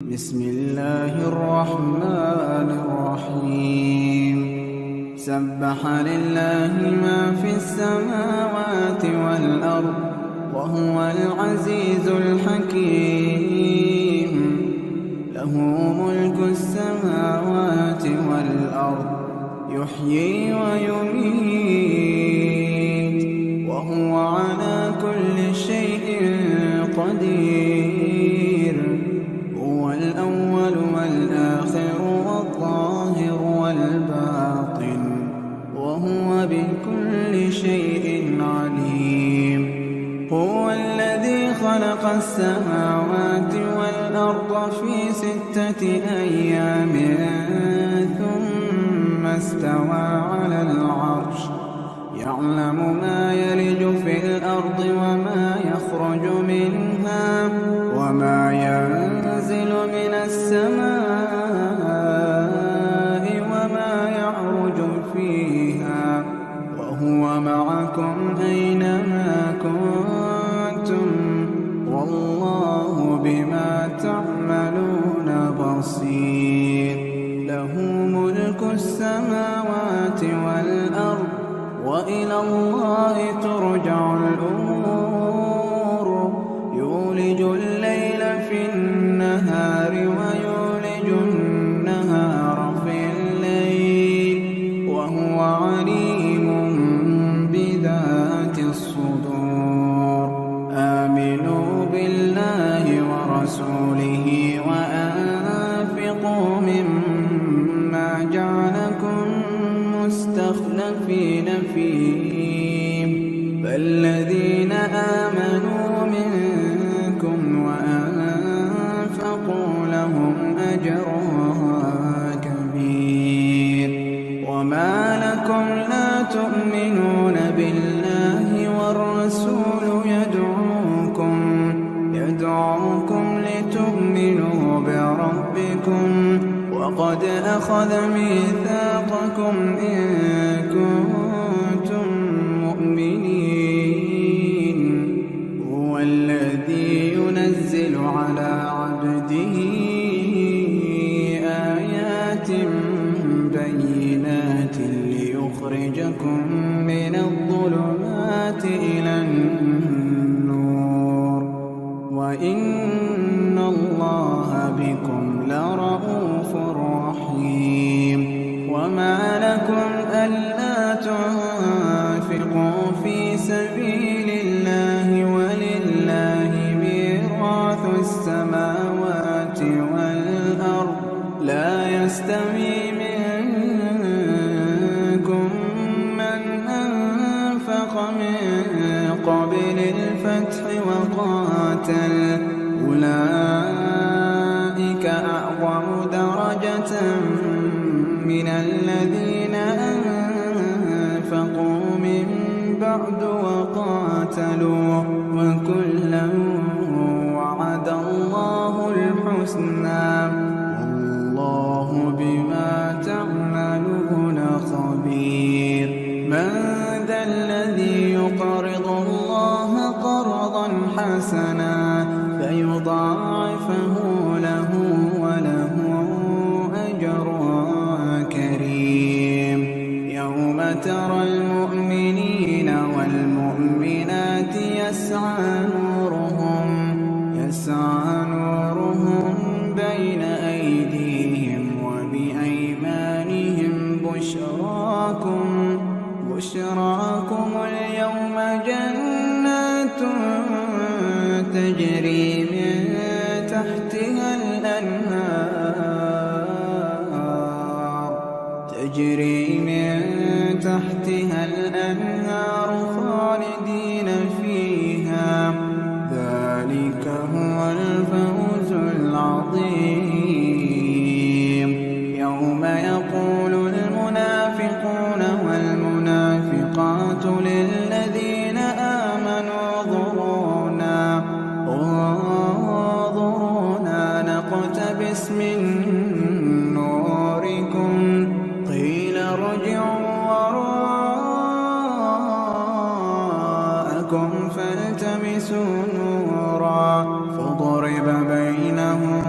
بسم الله الرحمن الرحيم. سبح لله ما في السماوات والأرض وهو العزيز الحكيم. له ملك السماوات والأرض يحيي ويميت وهو على كل شيء قدير. هو الأول والآخر والظاهر والباطن وهو بكل شيء عليم. هو الذي خلق السماوات والأرض في 6 أيام ثم استوى على العرش يعلم ما يلج في الأرض وما يخرج منها وما ينزل من السماء وما يعرج فيها وهو معكم أينما كنتم والله بما تعملون بصير. له ملك السماوات والأرض وإلى الله ترجع الأمور. يولج الليل في النهار ويولج النهار في الليل وهو عليم بذات الصدور. آمنوا بالله ورسوله وأنفقوا مما جعلكم مستخلفين فيه فالذين آمنوا منكم وأنفقوا لهم أجر كبير. وما لكم لا تؤمنون بالله والرسول يدعوكم لتؤمنوا بربكم وقد أخذ ميثاقكم إن كنتم مؤمنين. هو الذي ينزل على عبده آيات بينات ليخرجكم من الظلمات إلى النور وإن الله بكم لرؤوف رحيم. وما لكم ألا تنفقوا في سبيل الله ولله ميراث السماوات والأرض لا يستوي منكم من أنفق من قبل الفتح وقاتل أولئك أعظم درجة من الذين أنفقوا من بعد وقاتلوا وكلا وعد الله الحسنى والله بما تعملون خبير. من ذا الذي يقرض الله قرضا حسنا فيضاعفه له وله أجر كريم. يوم ترى المؤمنين والمؤمنات يسعى نورهم بين أيديهم وبأيمانهم بشراكم اليوم جنات تجري من تحتها الأنهار خالدين فيها ذلك هو الفوز العظيم. يوم يقول المنافقون والمنافقات للذين آمنوا انظرونا نقتبس من نوركم قيل ارجعوا وراءكم فالتمسوا نورا فضرب بينهم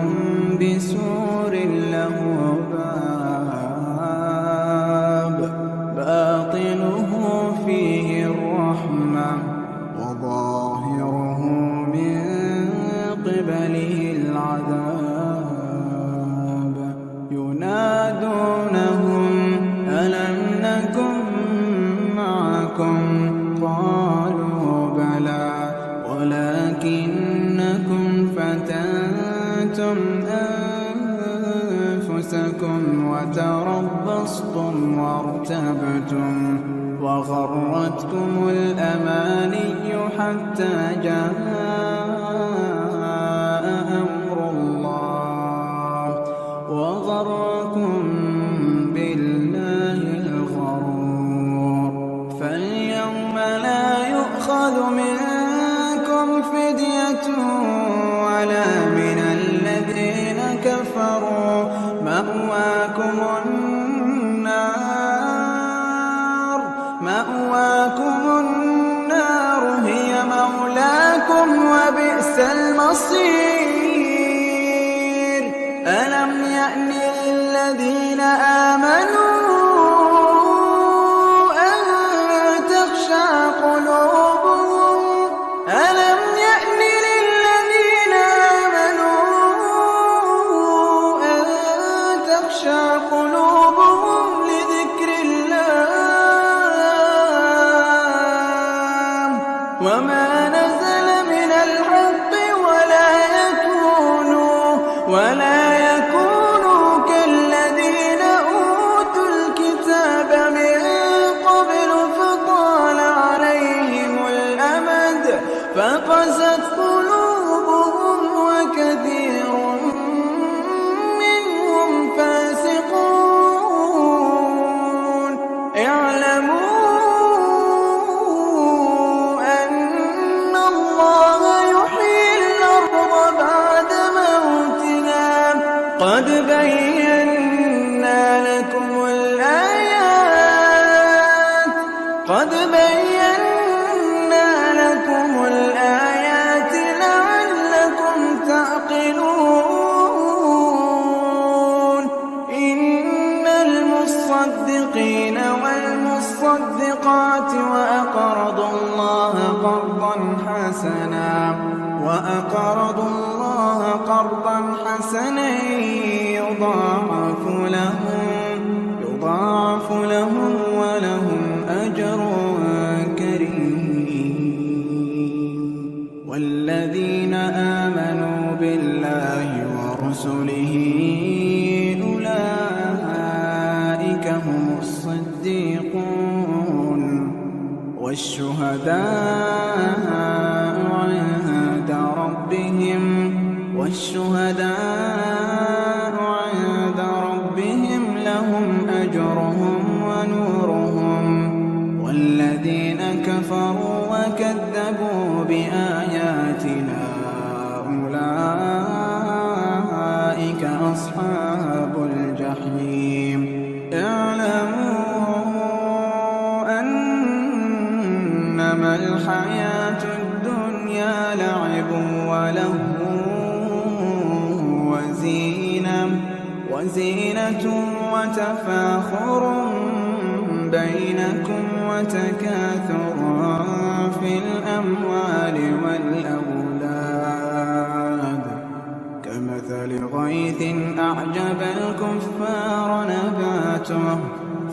أنفسكم وتربصتم وارتبتم وغرتكم الأماني حتى جاء أمر الله وغركم بالله الغرور. فاليوم لا يؤخذ منكم فدية ولا من الذين كفروا مأواكم النار هي مولاكم وبئس المصير. ألم يأن للذين آمنوا أن تخشع قلوبهم لذكر الله وما نزل من الحق ولا يكونوا كالذين أوتوا الكتاب من قبل فطال عليهم الأمد فقست قلوبهم وكثير منهم فاسقون. اعلموا أن الله يحيي الأرض بعد موتها قد بينا لكم الآيات لعلكم تعقلون. إن المصدقين والمصدقات وأقرضوا الله قرضا حسنا يضاعف لهم ولهم أجر كريم. والذين آمنوا بالله ورسله أولئك هم الصديقون والشهداء عند ربهم لهم أجرهم ونورهم. والذين كفروا وكذبوا بآياتنا أولئك أصحاب الجحيم. اعلموا أنما الحياة الدنيا لعب ولهو وزينة وتفاخر بينكم وتكاثر في الأموال والأولاد كمثل غيث أعجب الكفار نباته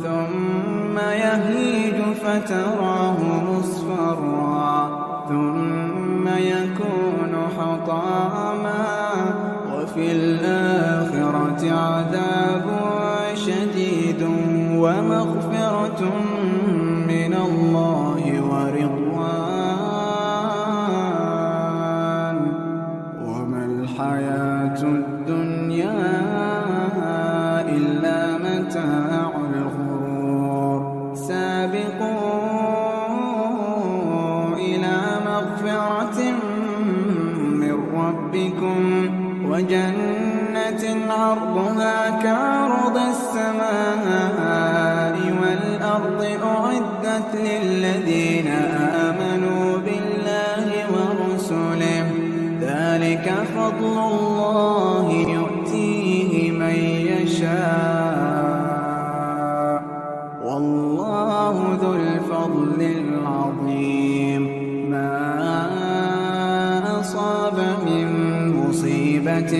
ثم يهيج فتراه مصفرا ثم يكون حطاما وفي الآخرة عذاب شديد ومغفرة من الله ورضوان وما الحياة الدنيا إلا متاع الغرور. سابقوا إلى مغفرة من ربكم وجنة عرضها كعرض السماء والأرض أعدت للذين آمنوا بالله ورسله ذلك فضل الله يؤتيه من يشاء والله ذو الفضل العظيم. ما أصاب من مصيبة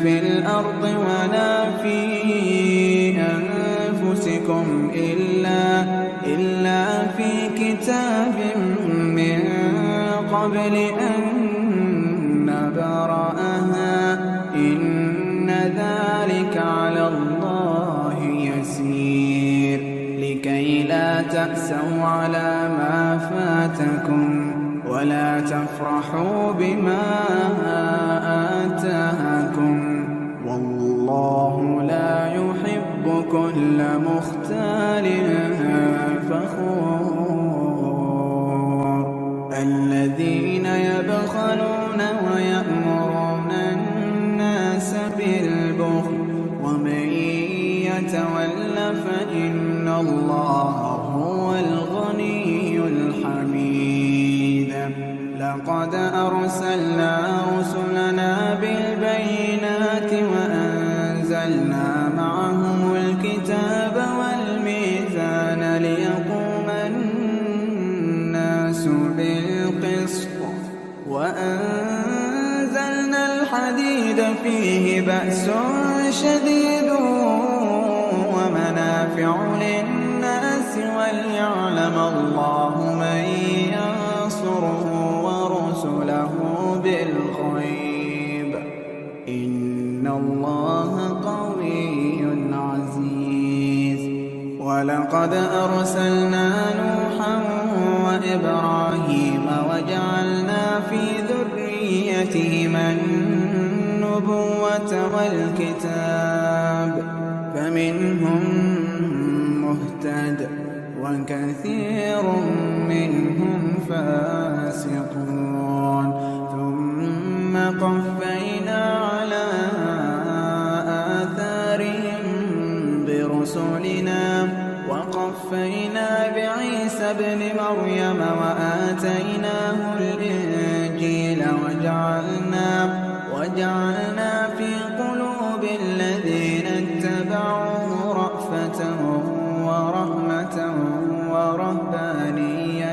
في الأرض ولا في أنفسكم إلا في كتاب من قبل أن نبرأها إن تأسوا على ما فاتكم ولا تفرحوا بما آتاكم والله لا يحب كل مختال فخور الذين يبخلون ويأمرون الناس بالبخل ومن يتول فإن الله هو الغني الحميد لقد أرسلنا رسلنا بالبينات وأنزلنا معهم الكتاب والميزان ليقوم الناس بالقسط وأنزلنا الحديد فيه بأس شديد ومنافع للناس وليعلم الله من ينصره ورسله بالغيب إن الله قوي عزيز ولقد أرسلنا نوحا وإبراهيم وجعلنا في ذريتهما النبوة والكتاب فمنهم مهتد وكثير منهم فاسقون ثم قفينا على آثارهم برسلنا وقفينا بعيسى ابن مريم وآتيناه الإنجيل وجعلنا في قلوب الذين اتبعوه رأفة ورحمة ورهبانية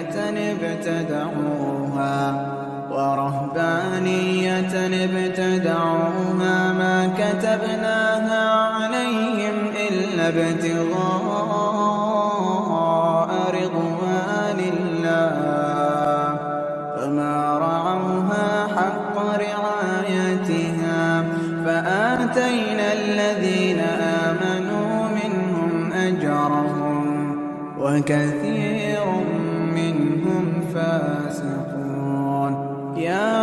ابتدعوها ما كتبناها عليهم إلا ابتغاء رضوان الله فما رعوها حق رعايتها فآتينا الذين آمنوا منهم أجرهم وكثير منهم فاسقون يا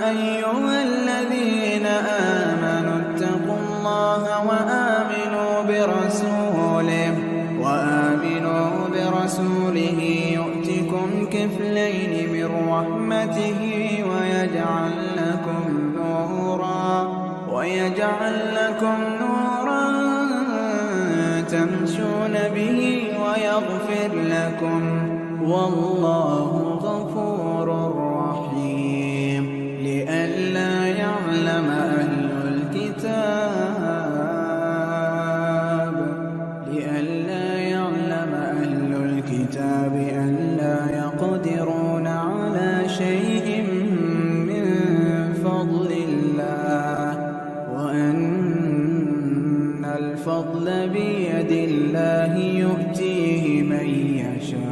أيها الذين آمنوا اتقوا الله وآمنوا برسوله يؤتكم كفلين من رحمته ويجعل لكم نورا تمشون به ويغفر لكم والله غفور رحيم لئلا يعلم أهل الكتاب ألا يقدرون على شيء من فضل الله وأن الفضل بيد الله يؤتيه من يشاء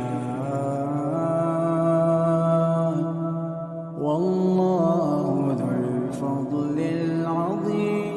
والله ذو الفضل العظيم.